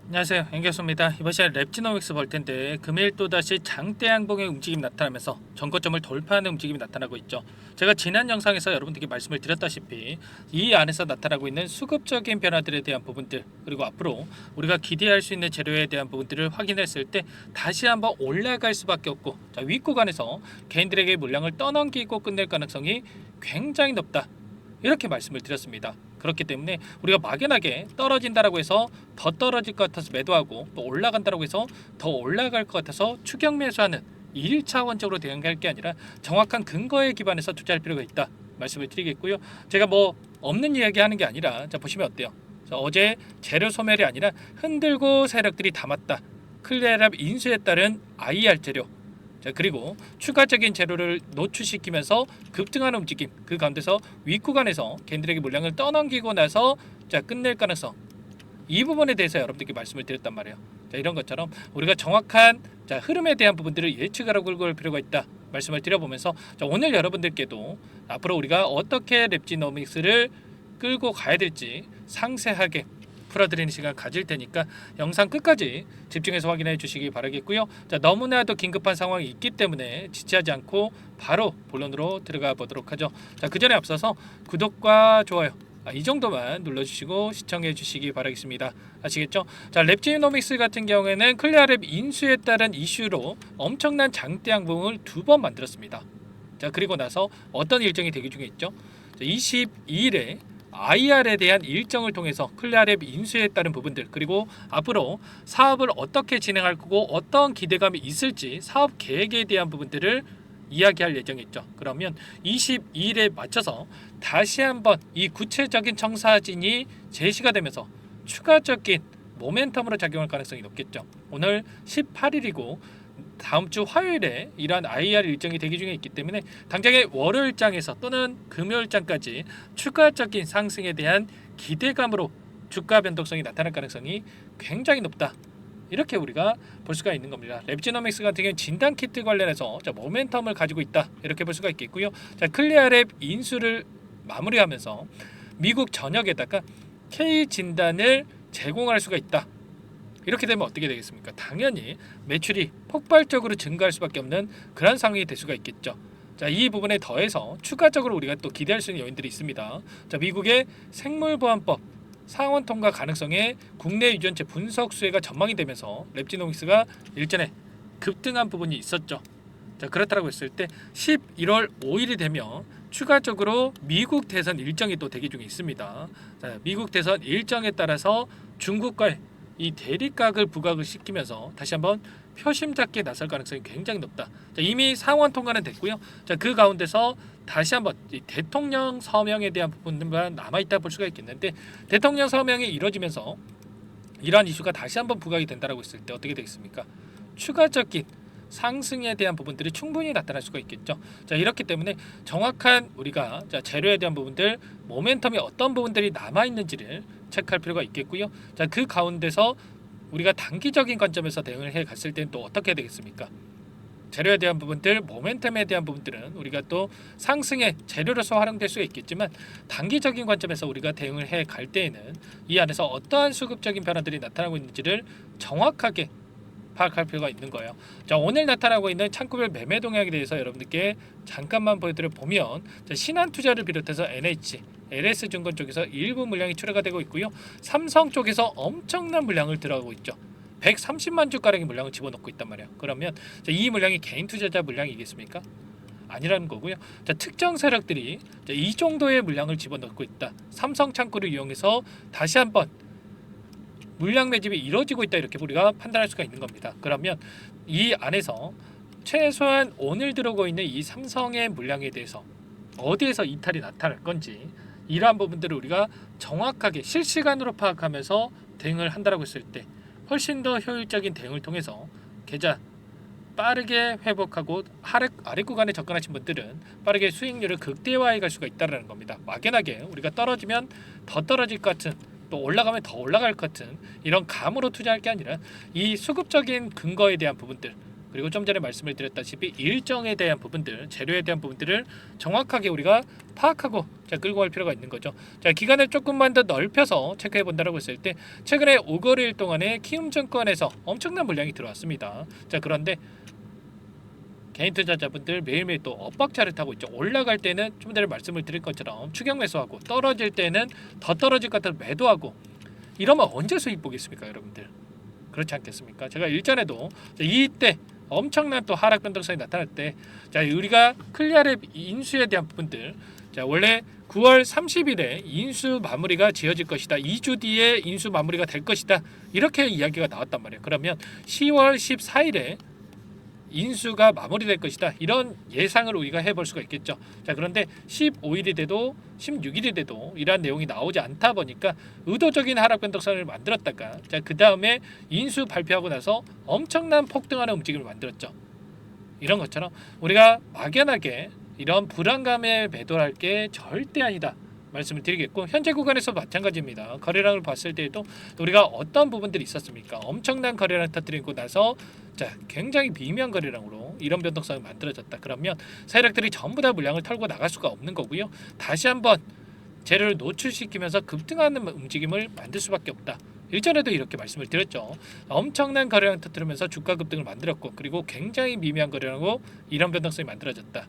안녕하세요, 앵교수입니다. 이번 시간 랩지노믹스 볼 텐데 금일 또다시 장대 양봉의 움직임이 나타나면서 전고점을 돌파하는 움직임이 나타나고 있죠. 제가 지난 영상에서 여러분들께 말씀을 드렸다시피 이 안에서 나타나고 있는 수급적인 변화들에 대한 부분들, 그리고 앞으로 우리가 기대할 수 있는 재료에 대한 부분들을 확인했을 때 다시 한번 올라갈 수밖에 없고, 윗구간에서 개인들에게 물량을 떠넘기고 끝낼 가능성이 굉장히 높다, 이렇게 말씀을 드렸습니다. 그렇기 때문에 우리가 막연하게 떨어진다라고 해서 더 떨어질 것 같아서 매도하고, 또 올라간다라고 해서 더 올라갈 것 같아서 추격 매수하는 1차원적으로 대응할 게 아니라 정확한 근거에 기반해서 투자할 필요가 있다 말씀을 드리겠고요. 제가 뭐 없는 이야기 하는 게 아니라, 자 보시면 어때요? 자, 어제 재료 소멸이 아니라 흔들고 세력들이 담았다. 클리어랩 인수에 따른 IR 재료, 자, 그리고 추가적인 재료를 노출시키면서 급등하는 움직임, 그 가운데서 윗구간에서 캔들에게 물량을 떠넘기고 나서 자 끝낼 가능성, 이 부분에 대해서 여러분들께 말씀을 드렸단 말이에요. 자, 이런 것처럼 우리가 정확한 자 흐름에 대한 부분들을 예측하라고 할 필요가 있다 말씀을 드려보면서, 자, 오늘 여러분들께도 앞으로 우리가 어떻게 랩지노믹스를 끌고 가야 될지 상세하게 풀어드리는 시간 가질 테니까 영상 끝까지 집중해서 확인해 주시기 바라겠고요. 자, 너무나도 긴급한 상황이 있기 때문에 지체하지 않고 바로 본론으로 들어가 보도록 하죠. 자, 그 전에 앞서서 구독과 좋아요 이 정도만 눌러주시고 시청해 주시기 바라겠습니다. 아시겠죠? 자, 랩지노믹스 같은 경우에는 클리어랩 인수에 따른 이슈로 엄청난 장대 양봉을 2번 만들었습니다. 자, 그리고 나서 어떤 일정이 대기 중에 있죠? 22일에 IR에 대한 일정을 통해서 클리어랩 인수에 따른 부분들, 그리고 앞으로 사업을 어떻게 진행할 거고 어떤 기대감이 있을지 사업 계획에 대한 부분들을 이야기할 예정이죠. 그러면 22일에 맞춰서 다시 한번 이 구체적인 청사진이 제시가 되면서 추가적인 모멘텀으로 작용할 가능성이 높겠죠. 오늘 18일이고 다음 주 화요일에 이러한 IR 일정이 대기 중에 있기 때문에 당장의 월요일장에서 또는 금요일장까지 추가적인 상승에 대한 기대감으로 주가 변동성이 나타날 가능성이 굉장히 높다, 이렇게 우리가 볼 수가 있는 겁니다. 랩지노믹스 같은 경우는 진단 키트 관련해서 자, 모멘텀을 가지고 있다, 이렇게 볼 수가 있겠고요. 자, 클리어랩 인수를 마무리하면서 미국 전역에다가 K 진단을 제공할 수가 있다. 이렇게 되면 어떻게 되겠습니까? 당연히 매출이 폭발적으로 증가할 수밖에 없는 그런 상황이 될 수가 있겠죠. 자, 이 부분에 더해서 추가적으로 우리가 또 기대할 수 있는 요인들이 있습니다. 자, 미국의 생물보안법 상원 통과 가능성에 국내 유전체 분석 수혜가 전망이 되면서 랩지노믹스가 일전에 급등한 부분이 있었죠. 자, 그렇다고 했을 때 11월 5일이 되면 추가적으로 미국 대선 일정이 또 대기 중에 있습니다. 자, 미국 대선 일정에 따라서 중국과의 이 대립각을 부각을 시키면서 다시 한번 표심 잡기에 나설 가능성이 굉장히 높다. 자, 이미 상원 통과는 됐고요. 자, 그 가운데서 다시 한번 이 대통령 서명에 대한 부분들만 남아있다 볼 수가 있겠는데, 대통령 서명이 이루어지면서 이러한 이슈가 다시 한번 부각이 된다라고 했을 때 어떻게 되겠습니까? 추가적인 상승에 대한 부분들이 충분히 나타날 수가 있겠죠. 자, 이렇기 때문에 정확한 우리가 자 재료에 대한 부분들, 모멘텀이 어떤 부분들이 남아 있는지를 체크할 필요가 있겠고요. 자, 그 가운데서 우리가 단기적인 관점에서 대응을 해 갔을 때는 또 어떻게 되겠습니까? 재료에 대한 부분들, 모멘텀에 대한 부분들은 우리가 또 상승의 재료로서 활용될 수가 있겠지만, 단기적인 관점에서 우리가 대응을 해 갈 때에는 이 안에서 어떠한 수급적인 변화들이 나타나고 있는지를 정확하게 파악할 필요가 있는 거예요. 자, 오늘 나타나고 있는 창구별 매매 동향에 대해서 여러분들께 잠깐만 보여드려 보면, 신한투자를 비롯해서 NH, LS증권 쪽에서 일부 물량이 출하가 되고 있고요. 삼성 쪽에서 엄청난 물량을 들어가고 있죠. 130만 주가량의 물량을 집어넣고 있단 말이에요. 그러면 이 물량이 개인 투자자 물량이겠습니까? 아니라는 거고요. 자, 특정 세력들이 이 정도의 물량을 집어넣고 있다. 삼성 창구를 이용해서 다시 한번 물량 매집이 이루어지고 있다, 이렇게 우리가 판단할 수가 있는 겁니다. 그러면 이 안에서 최소한 오늘 들어오고 있는 이 삼성의 물량에 대해서 어디에서 이탈이 나타날 건지, 이러한 부분들을 우리가 정확하게 실시간으로 파악하면서 대응을 한다라고 했을 때 훨씬 더 효율적인 대응을 통해서 계좌 빠르게 회복하고 아래 구간에 접근하신 분들은 빠르게 수익률을 극대화해 갈 수가 있다는 겁니다. 막연하게 우리가 떨어지면 더 떨어질 것 같은, 또 올라가면 더 올라갈 것 같은 이런 감으로 투자할 게 아니라 이 수급적인 근거에 대한 부분들, 그리고 좀 전에 말씀을 드렸다시피 일정에 대한 부분들, 재료에 대한 부분들을 정확하게 우리가 파악하고 끌고 갈 필요가 있는 거죠. 자, 기간을 조금만 더 넓혀서 체크해 본다라고 했을 때 최근에 5거래일 동안에 키움증권에서 엄청난 물량이 들어왔습니다. 자, 그런데 개인 투자자분들 매일매일 또 엇박자를 타고 있죠. 올라갈 때는 좀 전에 말씀을 드린 것처럼 추격 매수하고 떨어질 때는 더 떨어질 것 같아서 매도하고, 이러면 언제 수익 보겠습니까, 여러분들? 그렇지 않겠습니까? 제가 일전에도 이때 엄청난 또 하락 변동성이 나타날 때, 자, 우리가 클리어랩 인수에 대한 부분들, 자, 원래 9월 30일에 인수 마무리가 지어질 것이다. 2주 뒤에 인수 마무리가 될 것이다. 이렇게 이야기가 나왔단 말이에요. 그러면 10월 14일에 인수가 마무리될 것이다. 이런 예상을 우리가 해볼 수가 있겠죠. 자, 그런데 15일이 돼도 16일이 돼도 이러한 내용이 나오지 않다 보니까 의도적인 하락 변동성을 만들었다가, 자, 그 다음에 인수 발표하고 나서 엄청난 폭등하는 움직임을 만들었죠. 이런 것처럼 우리가 막연하게 이런 불안감에 매도할 게 절대 아니다 말씀을 드리겠고, 현재 구간에서 마찬가지입니다. 거래량을 봤을 때에도 우리가 어떤 부분들이 있었습니까? 엄청난 거래량 터뜨리고 나서, 자, 굉장히 미미한 거래량으로 이런 변동성이 만들어졌다. 그러면 세력들이 전부 다 물량을 털고 나갈 수가 없는 거고요. 다시 한번 재료를 노출시키면서 급등하는 움직임을 만들 수밖에 없다. 일전에도 이렇게 말씀을 드렸죠. 엄청난 거래량 터뜨리면서 주가 급등을 만들었고, 그리고 굉장히 미미한 거래량으로 이런 변동성이 만들어졌다.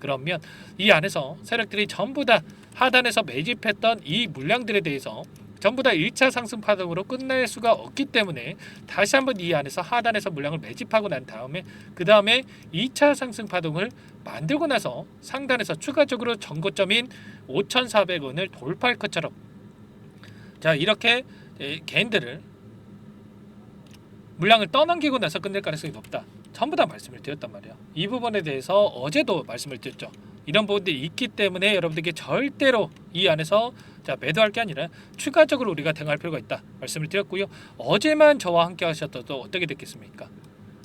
그러면 이 안에서 세력들이 전부 다 하단에서 매집했던 이 물량들에 대해서 전부 다 1차 상승 파동으로 끝낼 수가 없기 때문에 다시 한번 이 안에서 하단에서 물량을 매집하고 난 다음에 그 다음에 2차 상승 파동을 만들고 나서 상단에서 추가적으로 전고점인 5,400원을 돌파할 것처럼, 자, 이렇게 개인들을 물량을 떠넘기고 나서 끝낼 가능성이 높다. 전부 다 말씀을 드렸단 말이에요. 이 부분에 대해서 어제도 말씀을 드렸죠. 이런 부분들이 있기 때문에 여러분들께 절대로 이 안에서, 자, 매도할 게 아니라 추가적으로 우리가 대응할 필요가 있다 말씀을 드렸고요. 어제만 저와 함께 하셨어도 어떻게 됐겠습니까?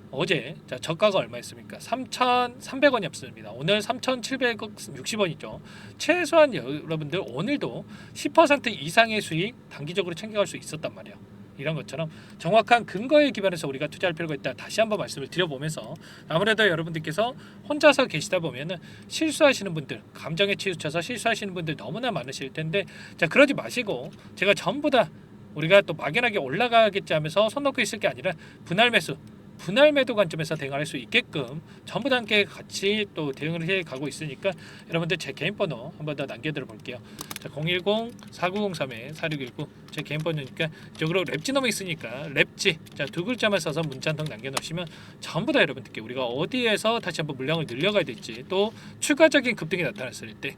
어제, 자, 저가가 얼마였습니까? 3,300원이었습니다. 오늘 3,760원이죠. 최소한 여러분들 오늘도 10% 이상의 수익 단기적으로 챙겨갈 수 있었단 말이에요. 이런 것처럼 정확한 근거에 기반해서 우리가 투자할 필요가 있다. 다시 한번 말씀을 드려보면서, 아무래도 여러분들께서 혼자서 계시다 보면은 실수하시는 분들, 감정에 치우쳐서 실수하시는 분들 너무나 많으실 텐데, 자, 그러지 마시고 제가 전부 다 우리가 또 막연하게 올라가겠지 하면서 손 놓고 있을 게 아니라 분할 매수, 분할 매도 관점에서 대응할 수 있게끔 전부 다 함께 같이 또 대응을 해 가고 있으니까 여러분들 제 개인 번호 한번 더 남겨드려 볼게요. 자, 010-4903-4619 제 개인 번호니까 이쪽으로 랩지너머 있으니까 랩지, 자, 두 글자만 써서 문자 한 통 남겨놓으시면 전부 다 여러분들께 우리가 어디에서 다시 한번 물량을 늘려가야 될지, 또 추가적인 급등이 나타났을 때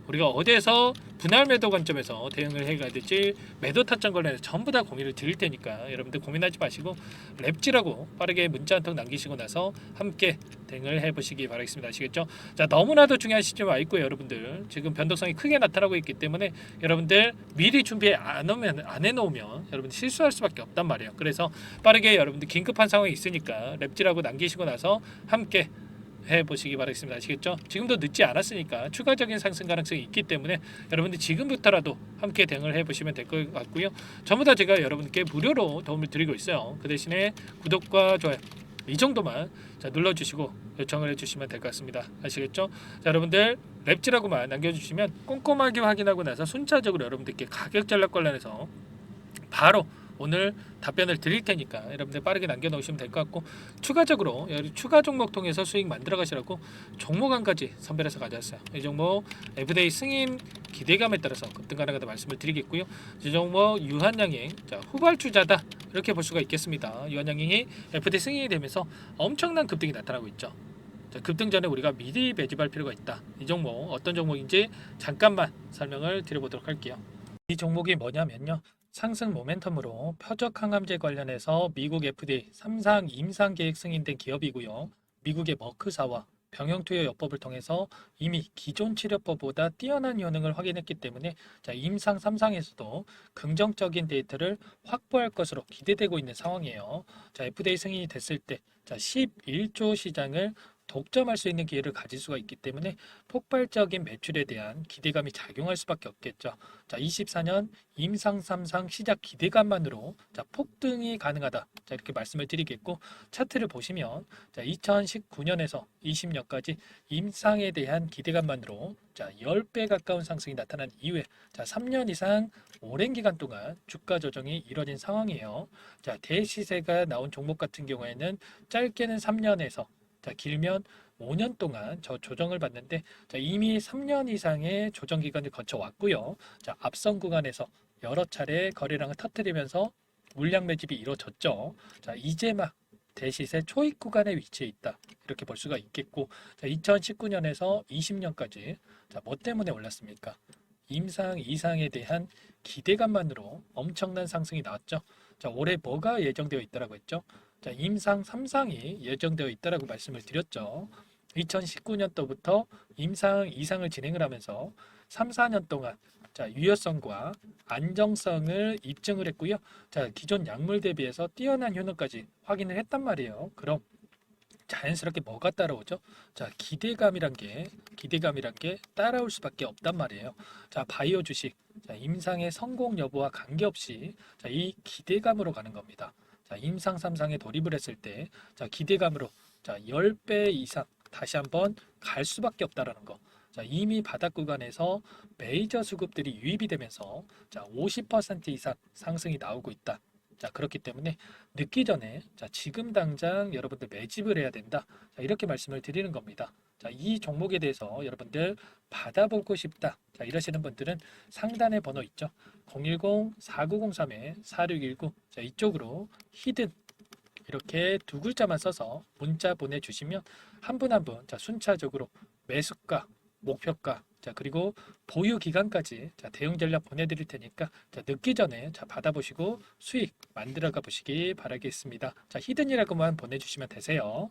우리가 어디에서 분할 매도 관점에서 대응을 해가야 될지, 매도 타점 관련해서 전부 다 공유를 드릴 테니까 여러분들 고민하지 마시고 랩지라고 빠르게 문자 한 통 남기시고 나서 함께 대응을 해보시기 바라겠습니다. 아시겠죠? 자, 너무나도 중요한 시점 와 있고요. 여러분들 지금 변동성이 크게 나타나고 있기 때문에 여러분들 미리 준비 안 해놓으면 여러분들 실수할 수밖에 없단 말이에요. 그래서 빠르게 여러분들 긴급한 상황이 있으니까 랩지라고 남기시고 나서 함께 해보시기 바라겠습니다. 아시겠죠? 지금도 늦지 않았으니까 추가적인 상승 가능성이 있기 때문에 여러분들 지금부터라도 함께 대응을 해보시면 될 것 같고요. 전부 다 제가 여러분께 무료로 도움을 드리고 있어요. 그 대신에 구독과 좋아요 이 정도만, 자, 눌러주시고 요청을 해주시면 될 것 같습니다. 아시겠죠? 자, 여러분들 랩지라고만 남겨주시면 꼼꼼하게 확인하고 나서 순차적으로 여러분들께 가격 전략 관련해서 바로 오늘 답변을 드릴 테니까 여러분들 빠르게 남겨놓으시면 될 것 같고, 추가적으로 추가 종목 통해서 수익 만들어 가시라고 종목안까지 선별해서 가져왔어요. 이 종목 FDA 승인 기대감에 따라서 급등 가능하다 말씀을 드리겠고요. 이 종목 유한양행, 자, 후발주자다 이렇게 볼 수가 있겠습니다. 유한양행이 FDA 승인이 되면서 엄청난 급등이 나타나고 있죠. 자, 급등 전에 우리가 미리 매집할 필요가 있다. 이 종목 어떤 종목인지 잠깐만 설명을 드려보도록 할게요. 이 종목이 뭐냐면요, 상승 모멘텀으로 표적 항암제 관련해서 미국 FDA 3상 임상 계획 승인된 기업이고요. 미국의 머크사와 병용투여 요법을 통해서 이미 기존 치료법보다 뛰어난 효능을 확인했기 때문에, 자, 임상 3상에서도 긍정적인 데이터를 확보할 것으로 기대되고 있는 상황이에요. 자, FDA 승인이 됐을 때, 자, 11조 시장을 독점할 수 있는 기회를 가질 수가 있기 때문에 폭발적인 매출에 대한 기대감이 작용할 수밖에 없겠죠. 자, 24년 임상 3상 시작 기대감만으로 자, 폭등이 가능하다. 자, 이렇게 말씀을 드리겠고 차트를 보시면 자, 2019년에서 20년까지 임상에 대한 기대감만으로 자, 10배 가까운 상승이 나타난 이후에 자, 3년 이상 오랜 기간 동안 주가 조정이 이뤄진 상황이에요. 자, 대시세가 나온 종목 같은 경우에는 짧게는 3년에서 자, 길면 5년 동안 저 조정을 받는데 자, 이미 3년 이상의 조정 기간을 거쳐 왔고요. 자, 앞선 구간에서 여러 차례 거래량을 터뜨리면서 물량 매집이 이루어졌죠. 자, 이제 막 대시세 초입 구간에 위치해 있다. 이렇게 볼 수가 있겠고, 자, 2019년에서 20년까지 자, 뭐 때문에 올랐습니까? 임상 이상에 대한 기대감만으로 엄청난 상승이 나왔죠. 자, 올해 뭐가 예정되어 있다라고 했죠? 자, 임상 3상이 예정되어 있다라고 말씀을 드렸죠. 2019년도부터 임상 이상을 진행을 하면서 3, 4년 동안 자, 유효성과 안정성을 입증을 했고요. 자, 기존 약물 대비해서 뛰어난 효능까지 확인을 했단 말이에요. 그럼 자연스럽게 뭐가 따라오죠? 자, 기대감이란 게 따라올 수밖에 없단 말이에요. 자, 바이오 주식, 자, 임상의 성공 여부와 관계없이 자, 이 기대감으로 가는 겁니다. 자, 임상 3상에 돌입을 했을 때, 자, 기대감으로 자, 10배 이상 다시 한번 갈 수밖에 없다라는 거. 자, 이미 바닥 구간에서 메이저 수급들이 유입이 되면서 자, 50% 이상 상승이 나오고 있다. 자, 그렇기 때문에 늦기 전에 자, 지금 당장 여러분들 매집을 해야 된다. 자, 이렇게 말씀을 드리는 겁니다. 자, 이 종목에 대해서 여러분들 받아보고 싶다. 자, 이러시는 분들은 상단에 번호 있죠. 010-4903-4619. 자, 이쪽으로 히든 이렇게 두 글자만 써서 문자 보내주시면 한 분 한 분 자, 순차적으로 매수가, 목표가, 자, 그리고 보유 기간까지 자, 대응 전략 보내드릴 테니까 자, 늦기 전에 자, 받아보시고 수익 만들어가 보시기 바라겠습니다. 자, 히든이라고만 보내주시면 되세요.